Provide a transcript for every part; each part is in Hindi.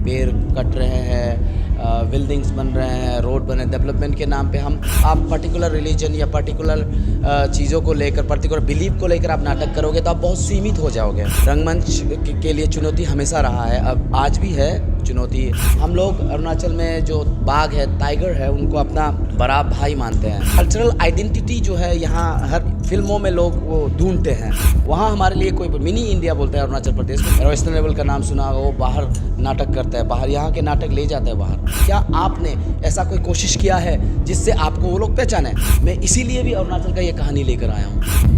पेड़ कट रहे हैं, बिल्डिंग्स बन रहे हैं, रोड बने, डेवलपमेंट के नाम पे हम आप पर्टिकुलर रिलीजन या पर्टिकुलर चीज़ों को लेकर, पर्टिकुलर बिलीव को लेकर आप नाटक करोगे तो आप बहुत सीमित हो जाओगे। रंगमंच के लिए चुनौती हमेशा रहा है, अब आज भी है चुनौती। हम लोग अरुणाचल में जो बाघ है, टाइगर है, उनको अपना बड़ा भाई मानते हैं। कल्चरल आइडेंटिटी जो है यहाँ हर फिल्मों में लोग वो ढूंढते हैं, वहाँ हमारे लिए कोई मिनी इंडिया बोलते हैं अरुणाचल प्रदेश में। वेस्टर्न लेवल का नाम सुना होगा, वो बाहर नाटक करता है, बाहर यहाँ के नाटक ले जाता है बाहर। क्या आपने ऐसा कोई कोशिश किया है जिससे आपको वो लोग पहचाने? मैं इसीलिए भी अरुणाचल का ये कहानी लेकर आया हूँ।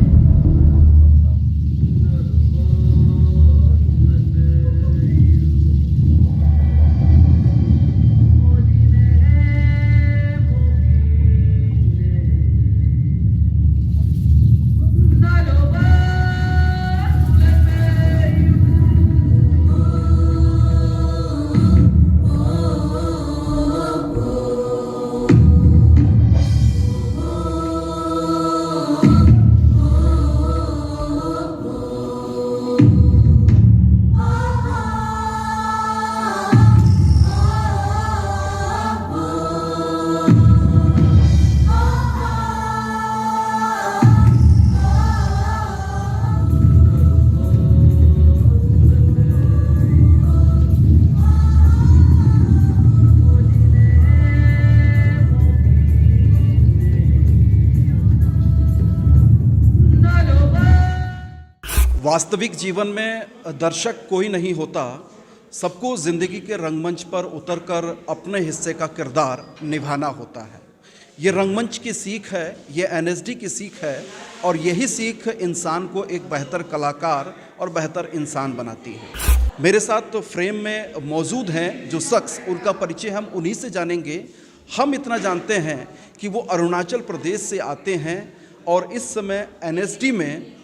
वास्तविक जीवन में दर्शक कोई नहीं होता, सबको ज़िंदगी के रंगमंच पर उतरकर अपने हिस्से का किरदार निभाना होता है। ये रंगमंच की सीख है, ये एनएसडी की सीख है, और यही सीख इंसान को एक बेहतर कलाकार और बेहतर इंसान बनाती है। मेरे साथ तो फ्रेम में मौजूद हैं जो शख्स, उनका परिचय हम उन्हीं से जानेंगे। हम इतना जानते हैं कि वो अरुणाचल प्रदेश से आते हैं और इस समय एनएसडी में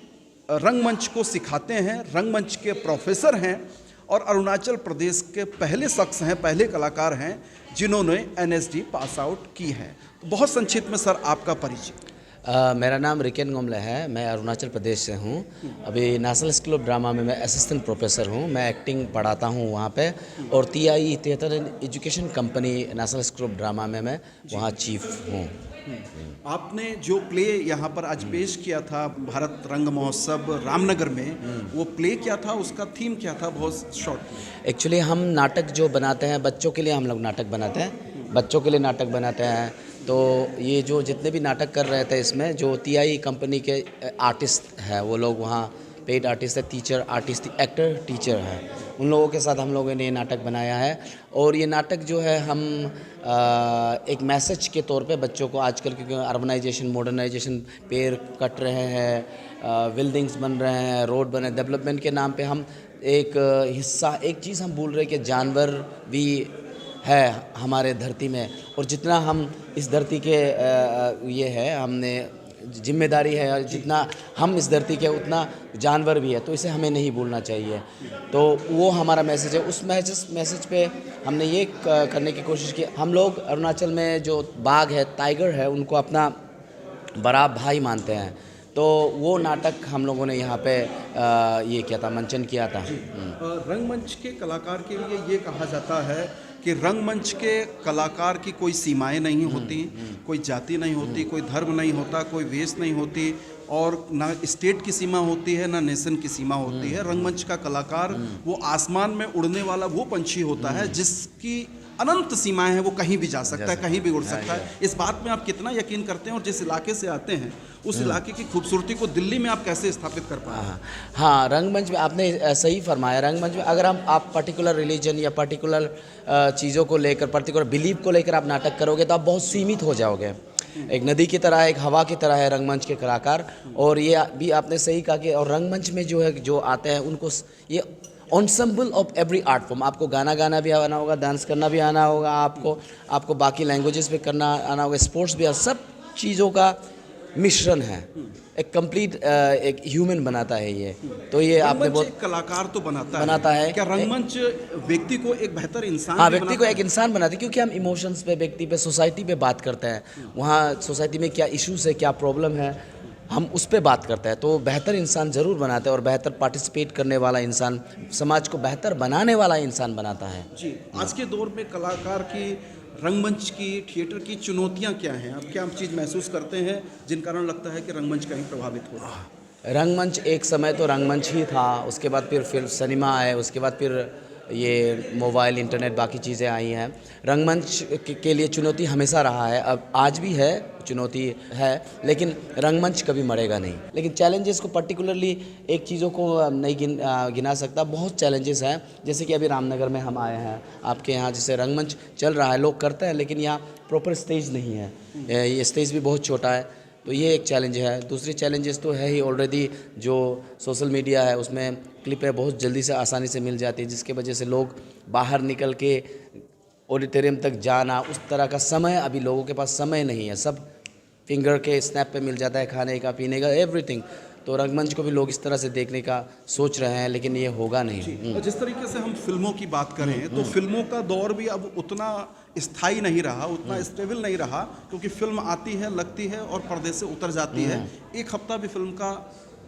रंगमंच को सिखाते हैं, रंगमंच के प्रोफेसर हैं और अरुणाचल प्रदेश के पहले शख्स हैं, पहले कलाकार हैं जिन्होंने एनएसडी पास आउट की है। तो बहुत संक्षिप्त में सर आपका परिचय। मेरा नाम रिकेन गोमले है, मैं अरुणाचल प्रदेश से हूँ। अभी नेशनल स्कूल ऑफ ड्रामा में मैं असिस्टेंट प्रोफेसर हूँ, मैं एक्टिंग पढ़ाता हूँ वहाँ पे। और TIE theatre and education company national school of drama में मैं वहाँ चीफ हूँ। आपने जो प्ले यहाँ पर आज पेश किया था भारत रंग महोत्सव रामनगर में, वो प्ले क्या था, उसका थीम क्या था? बहुत शॉर्ट। एक्चुअली हम नाटक जो बनाते हैं बच्चों के लिए, हम लोग नाटक बनाते हैं, बच्चों के लिए नाटक बनाते हैं। तो ये जो जितने भी नाटक कर रहे थे इसमें जो TIE कंपनी के आर्टिस्ट हैं, वो लोग वहाँ पेड आर्टिस्ट है, टीचर आर्टिस्ट, एक्टर टीचर हैं, उन लोगों के साथ हम लोगों ने ये नाटक बनाया है। और ये नाटक जो है हम एक मैसेज के तौर पे बच्चों को, आजकल क्योंकि अर्बनाइजेशन, मॉडर्नाइजेशन, पेड़ कट रहे हैं, बिल्डिंग्स बन रहे हैं, रोड बने, डेवलपमेंट के नाम पे हम एक हिस्सा, एक चीज़ हम भूल रहे कि जानवर भी है हमारे धरती में, और जितना हम इस धरती के ये है, हमने जिम्मेदारी है, और जितना हम इस धरती के उतना जानवर भी है, तो इसे हमें नहीं भूलना चाहिए। तो वो हमारा मैसेज है। उस मैसेज पे हमने ये करने की कोशिश की। हम लोग अरुणाचल में जो बाघ है, टाइगर है, उनको अपना बड़ा भाई मानते हैं। तो वो नाटक हम लोगों ने यहाँ पे ये किया था, मंचन किया था। रंगमंच के कलाकार के लिए ये कहा जाता है कि रंगमंच के कलाकार की कोई सीमाएं नहीं होती, कोई जाति नहीं होती, कोई धर्म नहीं होता, कोई वेश नहीं होती, और ना स्टेट की सीमा होती है, ना नेशन की सीमा होती है। रंगमंच का कलाकार वो आसमान में उड़ने वाला वो पंछी होता है जिसकी अनंत सीमाएं हैं, वो कहीं भी जा सकता है, कहीं भी उड़ सकता है। इस बात में आप कितना यकीन करते हैं, और जिस इलाके से आते हैं उस इलाके की खूबसूरती को दिल्ली में आप कैसे स्थापित कर पाए? हाँ, रंगमंच में आपने सही फरमाया। रंगमंच में अगर आप पर्टिकुलर रिलीजन या पर्टिकुलर चीज़ों को लेकर, पर्टिकुलर बिलीव को लेकर आप नाटक करोगे तो आप बहुत सीमित हो जाओगे। एक नदी की तरह, एक हवा की तरह है रंगमंच के कलाकार। और ये भी आपने सही कहा कि और रंगमंच में जो है, जो आते हैं उनको ये ऑन्सेम्बल ऑफ एवरी आर्ट फॉर्म, आपको गाना भी आना होगा, डांस करना भी आना होगा, आपको बाकी लैंग्वेजेस भी करना आना होगा, स्पोर्ट्स भी, सब चीज़ों का मिश्रण है। एक कंप्लीट एक ह्यूमन बनाता है ये। तो ये आपने बहुत कलाकार तो बनाता है। क्या रंगमंच व्यक्ति को एक बेहतर इंसान? हाँ, व्यक्ति को एक इंसान बनाती है, क्योंकि हम इमोशंस पे, व्यक्ति पे, सोसाइटी पे बात करते हैं। वहाँ सोसाइटी में क्या इश्यूज है, क्या प्रॉब्लम है, हम उस पे बात करते हैं, तो बेहतर इंसान ज़रूर बनाते हैं और बेहतर पार्टिसिपेट करने वाला इंसान समाज को बेहतर बनाने वाला इंसान बनाता है। जी, आज के दौर में कलाकार की, रंगमंच की, थिएटर की चुनौतियाँ क्या हैं? आप क्या चीज़ महसूस करते हैं जिन कारण लगता है कि रंगमंच कहीं प्रभावित हो रहा है? रंगमंच एक समय तो रंगमंच ही था, उसके बाद फिर सिनेमा आए, उसके बाद फिर ये मोबाइल, इंटरनेट, बाकी चीज़ें आई हैं। रंगमंच के लिए चुनौती हमेशा रहा है, अब आज भी है, चुनौती है, लेकिन रंगमंच कभी मरेगा नहीं। लेकिन चैलेंजेस को पर्टिकुलरली एक चीज़ों को नहीं गिना सकता, बहुत चैलेंजेस हैं। जैसे कि अभी रामनगर में हम आए हैं, आपके यहाँ जैसे रंगमंच चल रहा है, लोग करते हैं, लेकिन यहाँ प्रॉपर स्टेज नहीं है, ये स्टेज भी बहुत छोटा है, तो ये एक चैलेंज है। दूसरी चैलेंजेस तो है ही, ऑलरेडी जो सोशल मीडिया है उसमें क्लिपें बहुत जल्दी से आसानी से मिल जाती है, जिसके वजह से लोग बाहर निकल के ऑडिटोरियम तक जाना, उस तरह का समय अभी लोगों के पास समय नहीं है। सब फिंगर के स्नैप पे मिल जाता है, खाने का, पीने का, एवरीथिंग। तो रंगमंच को भी लोग इस तरह से देखने का सोच रहे हैं, लेकिन ये होगा नहीं। और जिस तरीके से हम फिल्मों की बात करें तो फिल्मों का दौर भी अब उतना स्थायी नहीं रहा, उतना स्टेबल नहीं रहा, क्योंकि फिल्म आती है, लगती है और पर्दे से उतर जाती है। एक हफ्ता भी फिल्म का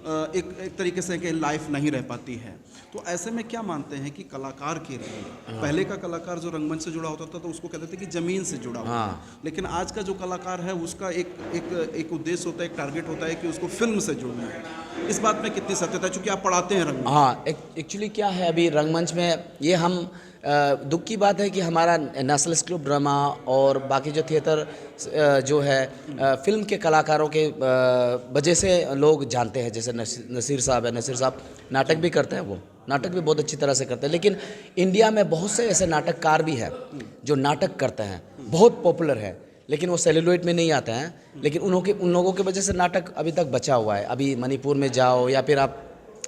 एक तरीके से कि लाइफ नहीं रह पाती है। तो ऐसे में क्या मानते हैं कि कलाकार के लिए, पहले का कलाकार जो रंगमंच से जुड़ा होता था तो उसको कहते थे कि ज़मीन से जुड़ा हुआ है, लेकिन आज का जो कलाकार है उसका एक उद्देश्य होता है, एक टारगेट होता है कि उसको फिल्म से जुड़ना है। इस बात में कितनी सत्यता है, चूँकि आप पढ़ाते हैं रंगमंच? हाँ, एक्चुअली क्या है, अभी रंगमंच में ये हम दुख की बात है कि हमारा नेशनल स्कूल ऑफ ड्रामा और बाकी जो थिएटर जो है फिल्म के कलाकारों के वजह से लोग जानते हैं। जैसे नसीर साहब है, नसीर साहब नाटक भी करते हैं, वो नाटक भी बहुत अच्छी तरह से करते हैं। लेकिन इंडिया में बहुत से ऐसे नाटककार भी हैं जो नाटक करते हैं, बहुत पॉपुलर है, लेकिन वो सेलुलोइड में नहीं आते हैं। लेकिन उन लोगों की वजह से नाटक अभी तक बचा हुआ है। अभी मणिपुर में जाओ या फिर आप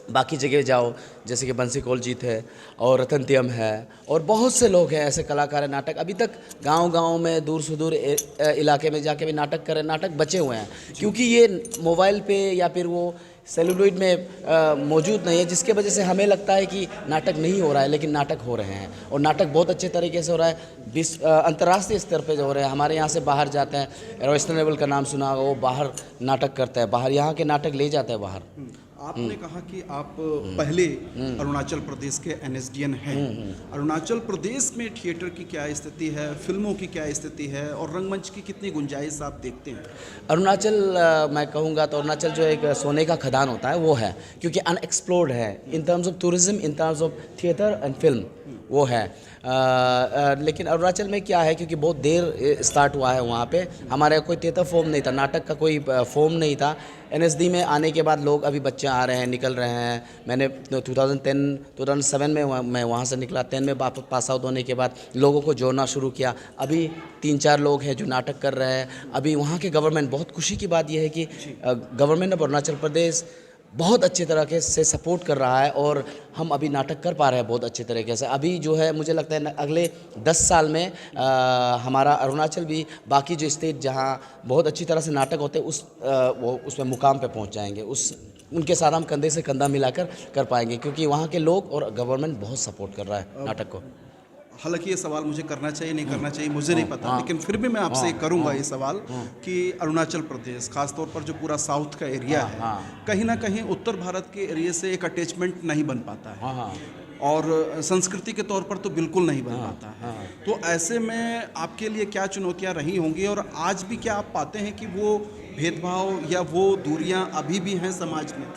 बाकी जगह जाओ, जैसे कि बंसी कौलजीत है और रतन है और बहुत से लोग हैं ऐसे कलाकार हैं, नाटक अभी तक गांव-गांव में, दूर सुदूर इलाके में जाके भी नाटक कर रहे हैं, नाटक बचे हुए हैं। क्योंकि ये मोबाइल पे या फिर वो सेलुलोइड में मौजूद नहीं है, जिसके वजह से हमें लगता है कि नाटक नहीं हो रहा है, लेकिन नाटक हो रहे हैं और नाटक बहुत अच्छे तरीके से हो रहा है। अंतर्राष्ट्रीय स्तर पे जो हो रहे हैं, हमारे यहाँ से बाहर जाते हैं, रॉयस्टन लेवल का नाम सुना होगा, वो बाहर नाटक करता है, बाहर यहाँ के नाटक ले जाते हैं बाहर। आपने कहा कि आप पहले अरुणाचल प्रदेश के NSDN हैं। अरुणाचल प्रदेश में थिएटर की क्या स्थिति है, फिल्मों की क्या स्थिति है और रंगमंच की कितनी गुंजाइश आप देखते हैं? अरुणाचल मैं कहूँगा तो अरुणाचल जो एक सोने का खदान होता है वो है, क्योंकि अनएक्सप्लोर्ड है in terms of tourism, in terms of theatre and film, वो है। लेकिन अरुणाचल में क्या है, क्योंकि बहुत देर स्टार्ट हुआ है वहाँ पे, हमारे कोई थिएटर फॉर्म नहीं था, नाटक का कोई फॉर्म नहीं था। NSD में आने के बाद लोग, अभी बच्चे आ रहे हैं, निकल रहे हैं। मैंने 2007 में मैं वहाँ से निकला, 10 में पास आउट होने के बाद लोगों को जोड़ना शुरू किया। अभी 3-4 लोग हैं जो नाटक कर रहे हैं। अभी वहाँ के गवर्नमेंट, बहुत खुशी की बात यह है कि गवर्नमेंट ऑफ अरुणाचल प्रदेश बहुत अच्छे तरीके से सपोर्ट कर रहा है और हम अभी नाटक कर पा रहे हैं बहुत अच्छे तरीके से। अभी जो है मुझे लगता है अगले 10 साल में हमारा अरुणाचल भी बाकी जो स्टेट जहां बहुत अच्छी तरह से नाटक होते हैं वो उसमें मुकाम पे पहुंच जाएंगे। उनके साथ हम कंधे से कंधा मिलाकर कर पाएंगे, क्योंकि वहाँ के लोग और गवर्नमेंट बहुत सपोर्ट कर रहा है नाटक को। हालांकि ये सवाल मुझे करना चाहिए, नहीं करना चाहिए मुझे नहीं पता, लेकिन फिर भी मैं आपसे करूंगा ये सवाल कि अरुणाचल प्रदेश, खासतौर पर जो पूरा साउथ का एरिया है, कहीं ना कहीं उत्तर भारत के एरिया से एक अटैचमेंट नहीं बन पाता है और संस्कृति के तौर पर तो बिल्कुल नहीं बन पाता है। तो ऐसे में आपके लिए क्या चुनौतियां रही होंगी और आज भी क्या आप पाते हैं कि वो भेदभाव या वो दूरियां अभी भी हैं समाज में?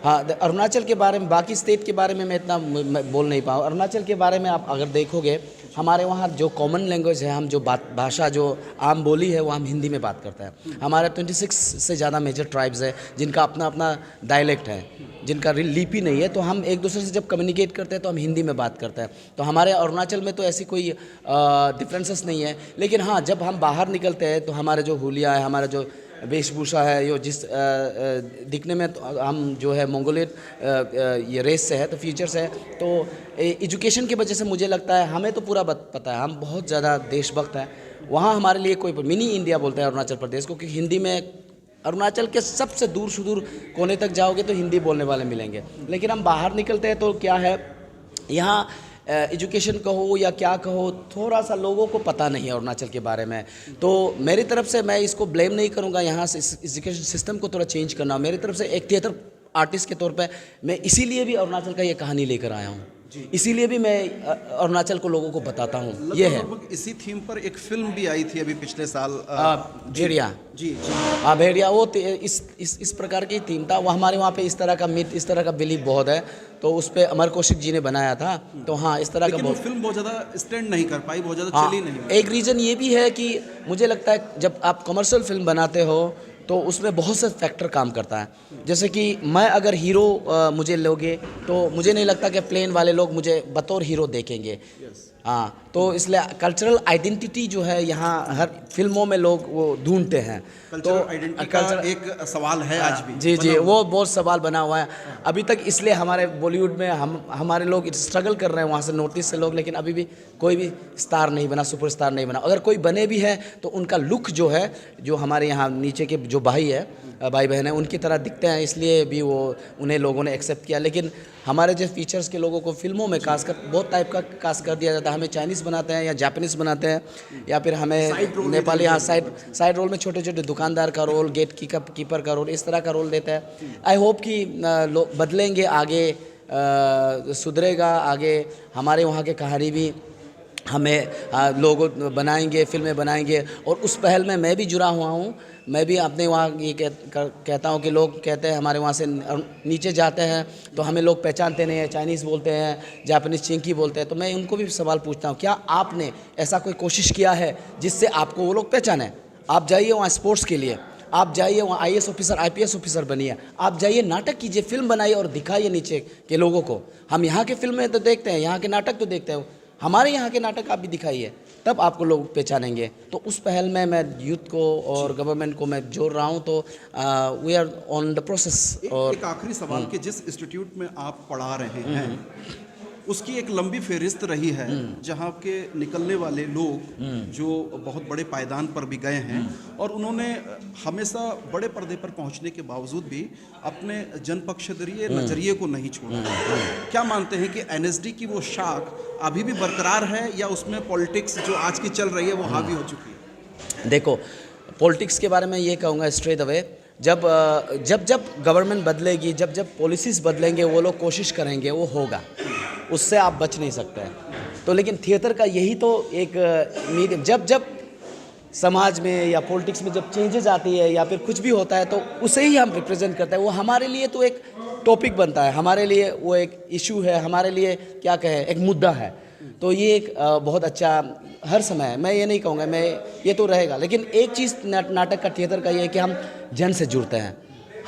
हाँ, अरुणाचल के बारे में, बाकी स्टेट के बारे में मैं इतना बोल नहीं पाऊँ। अरुणाचल के बारे में आप अगर देखोगे, हमारे वहाँ जो कॉमन लैंग्वेज है, हम जो भाषा जो आम बोली है वो हम हिंदी में बात करते हैं। हमारे 26 से ज़्यादा मेजर ट्राइब्स है जिनका अपना अपना डायलेक्ट है, जिनका लिपि नहीं है, तो हम एक दूसरे से जब कम्युनिकेट करते हैं तो हम हिंदी में बात करते हैं। तो हमारे अरुणाचल में तो ऐसी कोई डिफरेंसेस नहीं है। लेकिन हाँ, जब हम बाहर निकलते हैं तो हमारे जो हुलिया है, हमारा जो वेशभूषा है, यो जिस दिखने में तो हम जो है मंगोलियन ये रेस से है, तो फीचर्स है, तो एजुकेशन की वजह से मुझे लगता है हमें तो पूरा पता है, हम बहुत ज़्यादा देशभक्त हैं। वहाँ हमारे लिए कोई मिनी इंडिया बोलते हैं अरुणाचल प्रदेश को, क्योंकि हिंदी में अरुणाचल के सबसे दूर सुदूर कोने तक जाओगे तो हिंदी बोलने वाले मिलेंगे। लेकिन हम बाहर निकलते हैं तो क्या है, यहाँ एजुकेशन कहो या क्या कहो, थोड़ा सा लोगों को पता नहीं है अरुणाचल के बारे में। तो मेरी तरफ से मैं इसको ब्लेम नहीं करूँगा, यहाँ से एजुकेशन सिस्टम को थोड़ा चेंज करना। मेरी तरफ से एक थिएटर आर्टिस्ट के तौर पे मैं इसीलिए भी अरुणाचल का ये कहानी लेकर आया हूँ, इसीलिए भी मैं अरुणाचल को लोगों को बताता हूँ। ये है लगभग इसी थीम पर एक फिल्म भी आई थी अभी पिछले साल, भेड़िया। जी जी। हाँ भेड़िया, वो इस प्रकार की थीम था। वो हमारे वहाँ पे इस तरह का मिथ, इस तरह का बिलीव बहुत है, तो उस पर अमर कौशिक जी ने बनाया था। तो हाँ, इस तरह का लेकिन वो फिल्म बहुत ज़्यादा स्टैंड नहीं कर पाई, बहुत ज़्यादा हाँ, चली नहीं। एक रीज़न ये भी है कि मुझे लगता है जब आप कमर्शियल फिल्म बनाते हो तो उसमें बहुत से फैक्टर काम करता है। जैसे कि मैं अगर हीरो मुझे लोगे तो मुझे नहीं लगता कि प्लेन वाले लोग मुझे बतौर हीरो देखेंगे। हाँ, तो इसलिए कल्चरल आइडेंटिटी जो है यहाँ हर फिल्मों में लोग वो ढूंढते हैं। तो आइडेंटिटी का एक सवाल है आज भी। जी जी, वो बहुत सवाल बना हुआ है अभी तक। इसलिए हमारे बॉलीवुड में हमारे लोग स्ट्रगल कर रहे हैं वहाँ से, नॉर्थ ईस्ट से लोग, लेकिन अभी भी कोई भी स्टार नहीं बना, सुपरस्टार नहीं बना। अगर कोई बने भी है तो उनका लुक जो है, जो हमारे यहाँ नीचे के जो भाई बहन हैं उनकी तरह दिखते हैं, इसलिए भी वो उन्हें लोगों ने एक्सेप्ट किया। लेकिन हमारे जो फीचर्स के लोगों को फिल्मों में कास्ट कर बहुत टाइप का कास्ट कर दिया जाता है। हमें चाइनीज़ बनाते हैं या जापानीज़ बनाते हैं, या फिर हमें नेपाली, यहाँ साइड रोल में छोटे छोटे दुकानदार का रोल, गेट कीपर का रोल, इस तरह का रोल देता है। आई होप कि लोग बदलेंगे, आगे सुधरेगा, आगे हमारे वहाँ के कहानी भी हमें लोग बनाएंगे, फिल्में बनाएंगे। और उस पहल में मैं भी जुड़ा हुआ हूँ। मैं भी अपने वहाँ ये कहता हूँ कि लोग कहते हैं हमारे वहाँ से नीचे जाते हैं तो हमें लोग पहचानते नहीं हैं, चाइनीज़ बोलते हैं, जापानीज़ चिंकी बोलते हैं। तो मैं उनको भी सवाल पूछता हूँ, क्या आपने ऐसा कोई कोशिश किया है जिससे आपको वो लोग पहचाने? आप जाइए वहाँ स्पोर्ट्स के लिए, आप जाइए वहाँ IAS ऑफिसर, IPS ऑफिसर बनिए, आप जाइए नाटक कीजिए, फिल्म बनाइए और दिखाइए नीचे के लोगों को। हम यहाँ के फिल्में तो देखते हैं, यहाँ के नाटक तो देखते हैं, हमारे यहाँ के नाटक आप भी दिखाइए, तब आपको लोग पहचानेंगे। तो उस पहल में मैं यूथ को और गवर्नमेंट को मैं जोड़ रहा हूँ। तो we are on the process. और एक आखिरी सवाल कि जिस इंस्टीट्यूट में आप पढ़ा रहे हैं उसकी एक लंबी फहरिस्त रही है, जहाँ के निकलने वाले लोग जो बहुत बड़े पायदान पर भी गए हैं और उन्होंने हमेशा बड़े पर्दे पर पहुँचने के बावजूद भी अपने जनपक्षधरीय नजरिए को नहीं छोड़ा। क्या मानते हैं कि NSD की वो शाख अभी भी बरकरार है या उसमें पॉलिटिक्स जो आज की चल रही है वो हावी हो चुकी है? देखो, पॉलिटिक्स के बारे में ये कहूँगा स्ट्रेट अवे, जब गवर्नमेंट बदलेगी, जब पॉलिसीज़ बदलेंगे, वो लोग कोशिश करेंगे, वो होगा, उससे आप बच नहीं सकते हैं। तो लेकिन थिएटर का यही तो एक मीडियम, जब समाज में या पॉलिटिक्स में जब चेंजेस आती है या फिर कुछ भी होता है तो उसे ही हम रिप्रेजेंट करते हैं। वो हमारे लिए तो एक टॉपिक बनता है, हमारे लिए वो एक इशू है, हमारे लिए क्या कहें, एक मुद्दा है। तो ये एक बहुत अच्छा हर समय, मैं ये नहीं कहूँगा, मैं ये तो रहेगा। लेकिन एक चीज़ नाटक का, थिएटर का ये है कि हम जन से जुड़ते हैं।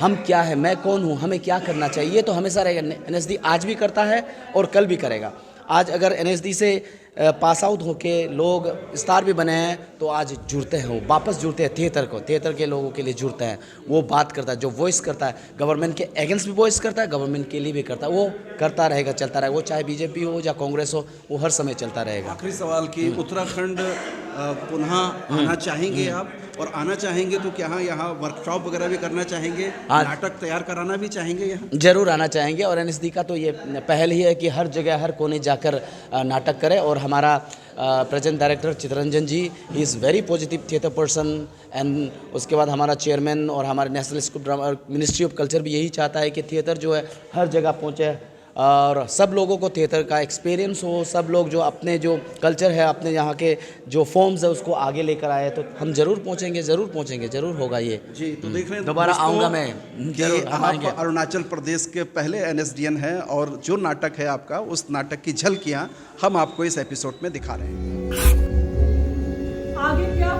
हम क्या है, मैं कौन हूँ, हमें क्या करना चाहिए, ये तो हमेशा रहेगा। NSD आज भी करता है और कल भी करेगा। आज अगर NSD से पास आउट होके लोग स्टार भी बने हैं तो आज जुड़ते हैं, वो वापस जुड़ते हैं थिएटर को, थिएटर के लोगों के लिए जुड़ते हैं। वो बात करता है, जो वॉइस करता है, गवर्नमेंट के अगेंस्ट भी वॉइस करता है, गवर्नमेंट के लिए भी करता है। वो करता रहेगा, चलता रहेगा, वो चाहे BJP हो या कांग्रेस हो, वो हर समय चलता रहेगा। आखिरी सवाल कि उत्तराखंड पुनः आना चाहेंगे आप, और आना चाहेंगे तो क्या यहाँ वर्कशॉप वगैरह भी करना चाहेंगे, नाटक तैयार कराना भी चाहेंगे यहाँ? जरूर आना चाहेंगे। और NSD का तो ये पहल ही है कि हर जगह, हर कोने जाकर नाटक करे। और हमारा present director Chittaranjan ji, he is very positive theatre person. And उसके बाद हमारा चेयरमैन और हमारे national school drama ministry of culture भी यही चाहता है कि थिएटर जो है हर जगह पहुँचे और सब लोगों को थिएटर का एक्सपीरियंस हो, सब लोग जो अपने जो कल्चर है, अपने यहाँ के जो फॉर्म्स है उसको आगे लेकर आए। तो हम जरूर पहुँचेंगे, जरूर होगा ये। जी, तो देख रहे हैं दोबारा आऊँगा मैं, जरूर आप अरुणाचल प्रदेश के पहले NSDN हैं और जो नाटक है आपका, उस नाटक की झलकियाँ हम आपको इस एपिसोड में दिखा रहे हैं। आगे क्या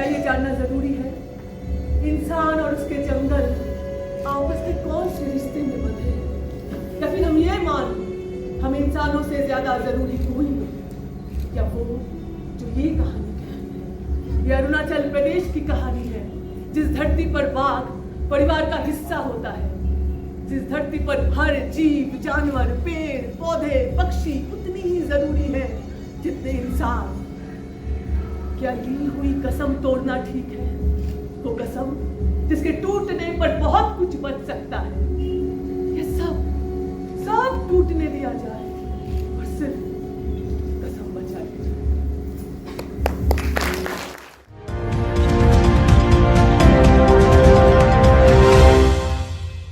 ये जानना जरूरी है इंसान और उसके जंगल आपस में कौन से रिश्ते में बंधे हैं? या फिर हम ये मान हम इंसानों से ज्यादा जरूरी कोई नहीं? या वो जो ये कहानी कहती है, ये अरुणाचल प्रदेश की कहानी है, जिस धरती पर बाघ परिवार का हिस्सा होता है, जिस धरती पर हर जीव, जानवर, पेड़, पौधे, पक्षी उतनी ही जरूरी है जितने इंसान। क्या ली हुई कसम तोड़ना ठीक है? वो कसम जिसके टूटने पर बहुत कुछ बच सकता है, ये सब टूटने दिया जाए।